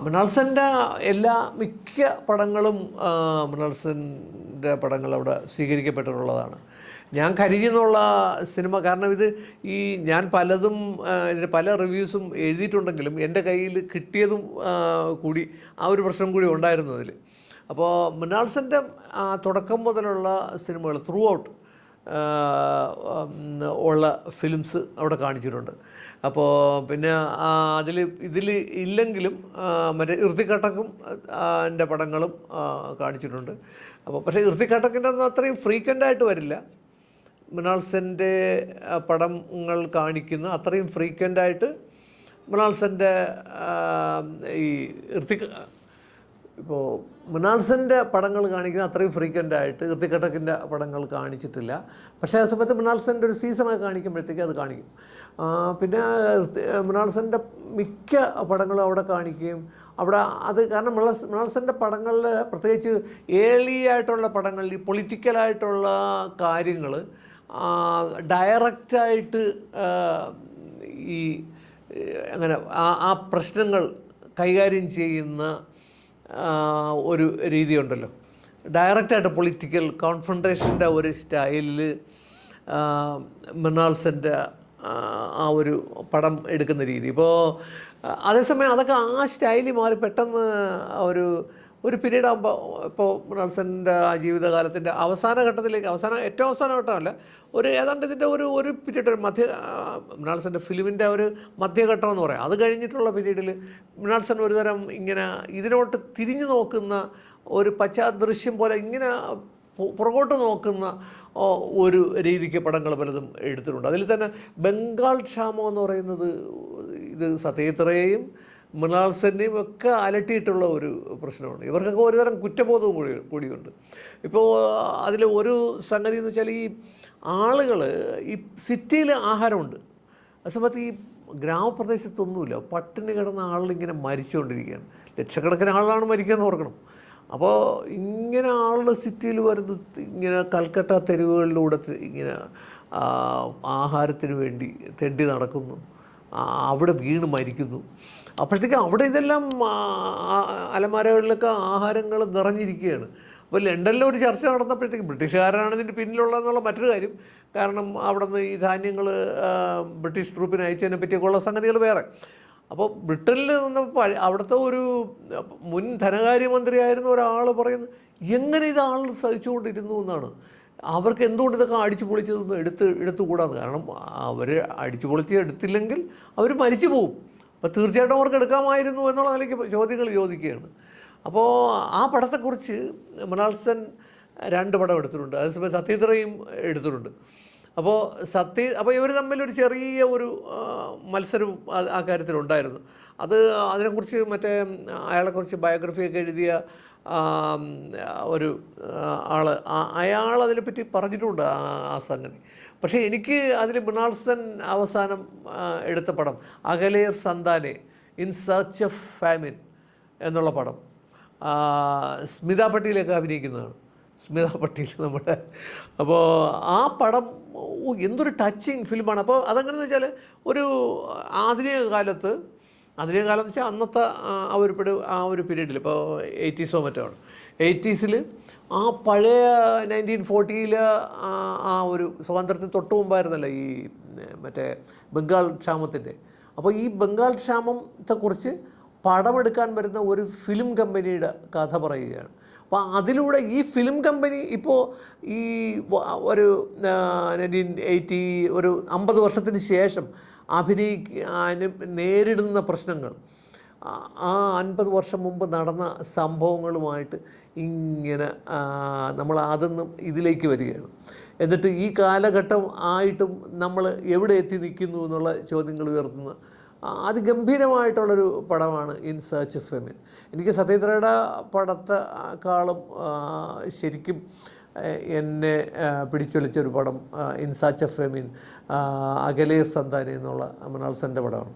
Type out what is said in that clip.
Mrinal send മിക്ക പടങ്ങളും Mrinal send പടങ്ങൾ അവിടെ സ്വീകരിക്കപ്പെട്ടിട്ടുള്ളതാണ്. ഞാൻ കരിഞ്ഞെന്നുള്ള സിനിമ കാരണം ഞാൻ പലതും ഇതിന് പല റിവ്യൂസും എഴുതിയിട്ടുണ്ടെങ്കിലും എൻ്റെ കയ്യിൽ കിട്ടിയതും കൂടി ആ ഒരു പ്രശ്നം കൂടി ഉണ്ടായിരുന്നു അതിൽ. അപ്പോൾ മൃണാൾ സെൻ്റെ തുടക്കം മുതലുള്ള സിനിമകൾ ത്രൂ ഔട്ട് ഉള്ള ഫിലിംസ് അവിടെ കാണിച്ചിട്ടുണ്ട്. അപ്പോൾ പിന്നെ ഇതിൽ ഇല്ലെങ്കിലും മറ്റേ ഋതിക് ഘട്ടക്കും എൻ്റെ പടങ്ങളും കാണിച്ചിട്ടുണ്ട്. അപ്പോൾ പക്ഷേ ഋതിക് ഘട്ടക്കിൻ്റെ ഒന്നും അത്രയും ഫ്രീക്വൻ്റായിട്ട് വരില്ല. മൃണാൾ സെൻ്റെ പടങ്ങൾ കാണിക്കുന്ന അത്രയും ഫ്രീക്വൻ്റായിട്ട് മൃണാൾ സെൻ്റെ ഈ ഇപ്പോൾ മൃണാൾ സെൻ്റെ പടങ്ങൾ കാണിക്കുന്ന അത്രയും ഫ്രീക്വൻ്റായിട്ട് ഋതിക് ഘട്ടക്കിൻ്റെ പടങ്ങൾ കാണിച്ചിട്ടില്ല. പക്ഷേ ആ സമയത്ത് മൃണാൾ സെൻ്റെ ഒരു സീസണൊക്കെ കാണിക്കുമ്പോഴത്തേക്ക് അത് കാണിക്കും. പിന്നെ മൃണാൾ സെൻ്റെ മിക്ക പടങ്ങളും അവിടെ കാണിക്കുകയും അവിടെ കാരണം മൃണാൾ സെൻ്റെ പടങ്ങളിൽ പ്രത്യേകിച്ച് ഏർലി ആയിട്ടുള്ള പടങ്ങളിൽ ഈ പൊളിറ്റിക്കലായിട്ടുള്ള കാര്യങ്ങൾ ഡയറക്റ്റായിട്ട് ഈ അങ്ങനെ ആ പ്രശ്നങ്ങൾ കൈകാര്യം ചെയ്യുന്ന ഒരു രീതിയുണ്ടല്ലോ. ഡയറക്റ്റായിട്ട് പൊളിറ്റിക്കൽ കോൺഫ്രണ്ടേഷൻ്റെ ഒരു സ്റ്റൈലിൽ മൃണാൾ സെൻ്റെ ആ ഒരു പടം എടുക്കുന്ന രീതി. അതേസമയം അതൊക്കെ ആ സ്റ്റൈലിൽ മാറി പെട്ടെന്ന് ഒരു പീരീഡ് ആകുമ്പോൾ ഇപ്പോൾ മൃണാൾ സെൻ്റെ ആ ജീവിതകാലത്തിൻ്റെ അവസാന ഘട്ടത്തിലേക്ക് ഏറ്റവും അവസാന ഘട്ടമല്ല, ഏതാണ്ട് ഇതിൻ്റെ ഒരു പീരീഡ് മൃണാൾ സെൻ്റെ ഫിലിമിൻ്റെ ഒരു മധ്യഘട്ടം എന്ന് പറയാം. അത് കഴിഞ്ഞിട്ടുള്ള പീരീഡിൽ മൃണാൾ സെൻ ഒരുതരം ഇങ്ങനെ ഇതിനോട്ട് തിരിഞ്ഞു നോക്കുന്ന ഒരു പശ്ചാദൃശ്യം പോലെ ഇങ്ങനെ പുറകോട്ട് നോക്കുന്ന ഒരു രീതിക്ക് പടങ്ങൾ പലതും എടുത്തിട്ടുണ്ട്. അതിൽ തന്നെ ബംഗാൾ ക്ഷാമം എന്ന് പറയുന്നത് ഇത് സത്യജിത്രയെയും മൃണാൾ സെന്നെയും ഒക്കെ അലട്ടിയിട്ടുള്ള ഒരു പ്രശ്നമാണ്. ഇവർക്കൊക്കെ ഒരുതരം കുറ്റബോധവും കൂടിയുണ്ട്. ഇപ്പോൾ അതിൽ ഒരു സംഗതി എന്ന് വെച്ചാൽ ഈ ആളുകൾ ഈ സിറ്റിയിൽ ആഹാരമുണ്ട്, അതേസമയത്ത് ഈ ഗ്രാമപ്രദേശത്തൊന്നുമില്ല. പട്ടിണി കിടന്ന ആളിങ്ങനെ മരിച്ചുകൊണ്ടിരിക്കുകയാണ്. ലക്ഷക്കണക്കിന് ആളാണ് മരിക്കുകയെന്ന് ഓർക്കണം. അപ്പോൾ ഇങ്ങനെ ആളുകൾ സിറ്റിയിൽ വരുന്നു, ഇങ്ങനെ കൽക്കട്ട തെരുവുകളിലൂടെ ഇങ്ങനെ ആഹാരത്തിന് വേണ്ടി തെണ്ടി നടക്കുന്നു, അവിടെ വീണ് മരിക്കുന്നു. അപ്പോഴത്തേക്ക് അവിടെ ഇതെല്ലാം അലമാരകളിലൊക്കെ ആഹാരങ്ങൾ നിറഞ്ഞിരിക്കുകയാണ്. അപ്പോൾ ലണ്ടനിൽ ഒരു ചർച്ച നടന്നപ്പോഴത്തേക്ക് ബ്രിട്ടീഷുകാരാണ് ഇതിൻ്റെ പിന്നിലുള്ളതെന്നുള്ള മറ്റൊരു കാര്യം. കാരണം അവിടെ നിന്ന് ഈ ധാന്യങ്ങൾ ബ്രിട്ടീഷ് ട്രൂപ്പിന് അയച്ചതിനെ പറ്റിയൊക്കെയുള്ള സംഗതികൾ വേറെ. അപ്പോൾ ബ്രിട്ടനിൽ നിന്നപ്പോൾ അവിടുത്തെ ഒരു മുൻ ധനകാര്യമന്ത്രിയായിരുന്ന ഒരാൾ പറയുന്നു, എങ്ങനെ ഇത് ആൾ സഹിച്ചുകൊണ്ടിരുന്നു എന്നാണ്. അവർക്ക് എന്തുകൊണ്ട് ഇതൊക്കെ അടിച്ചു പൊളിച്ചതൊന്നും എടുത്തുകൂടാന്ന്. കാരണം അവർ അടിച്ചു പൊളിച്ച് എടുത്തില്ലെങ്കിൽ അവർ മരിച്ചു പോകും. അപ്പോൾ തീർച്ചയായിട്ടും അവർക്ക് എടുക്കാമായിരുന്നു എന്നുള്ള നിലയ്ക്ക് ചോദ്യങ്ങൾ ചോദിക്കുകയാണ്. അപ്പോൾ ആ പടത്തെക്കുറിച്ച് മൃണാൾ സെൻ 2 പടം എടുത്തിട്ടുണ്ട്, അതേസമയം സത്യജിത്രയും എടുത്തിട്ടുണ്ട്. അപ്പോൾ ഇവർ തമ്മിലൊരു ചെറിയ ഒരു മത്സരം ആ കാര്യത്തിലുണ്ടായിരുന്നു. അതിനെക്കുറിച്ച് അയാളെക്കുറിച്ച് ബയോഗ്രഫിയൊക്കെ എഴുതിയ ഒരു അയാൾ അതിനെപ്പറ്റി പറഞ്ഞിട്ടുണ്ട് ആ സംഗതി. പക്ഷേ എനിക്ക് അതിൽ മൃണാൾ സെൻ അവസാനം എടുത്ത പടം അകലേർ സന്താനെ ഇൻ സെർച്ച് ഓഫ് ഫാമിൻ എന്നുള്ള പടം, സ്മിത പട്ടീലൊക്കെ അഭിനയിക്കുന്നതാണ്. സ്മിത പട്ടീൽ നമ്മുടെ. അപ്പോൾ ആ പടം എന്തൊരു ടച്ചിങ് ഫിലിമാണ്. അപ്പോൾ അതെങ്ങനെയെന്ന് വെച്ചാൽ ഒരു ആധുനിക കാലത്ത് വെച്ചാൽ അന്നത്തെ ആ ഒരു പീരീഡിൽ, ഇപ്പോൾ 80s മറ്റോ ആണ്, 80s ആ പഴയ 1940 ആ ഒരു സ്വാതന്ത്ര്യത്തിന് തൊട്ട് മുമ്പായിരുന്നല്ലോ ഈ മറ്റേ ബംഗാൾ ക്ഷാമത്തിൻ്റെ. അപ്പോൾ ഈ ബംഗാൾ ക്ഷാമത്തെക്കുറിച്ച് പടമെടുക്കാൻ വരുന്ന ഒരു ഫിലിം കമ്പനിയുടെ കഥ പറയുകയാണ്. അപ്പോൾ അതിലൂടെ ഈ ഫിലിം കമ്പനി ഇപ്പോൾ ഈ ഒരു 1980 ഒരു 50 വർഷത്തിന് ശേഷം നേരിടുന്ന പ്രശ്നങ്ങൾ ആ 50 വർഷം മുമ്പ് നടന്ന സംഭവങ്ങളുമായിട്ട് ഇങ്ങനെ നമ്മൾ അതൊന്നും ഇതിലേക്ക് വരികയാണ്. എന്നിട്ട് ഈ കാലഘട്ടം ആയിട്ടും നമ്മൾ എവിടെ എത്തി നിൽക്കുന്നു എന്നുള്ള ചോദ്യങ്ങൾ ഉയർത്തുന്ന അതിഗംഭീരമായിട്ടുള്ളൊരു പടമാണ് ഇൻ സെർച്ച് ഓഫ് ഫെമിൻ. എനിക്ക് സത്യജിത്രയുടെ പടത്തെക്കാളും ശരിക്കും എന്നെ പിടിച്ചൊലിച്ചൊരു പടം ഇൻ സെർച്ച് ഓഫ് ഫെമിൻ, അകലേർ സന്താനെ എന്നുള്ള മൃണാൾ സെൻ്റെ പടമാണ്.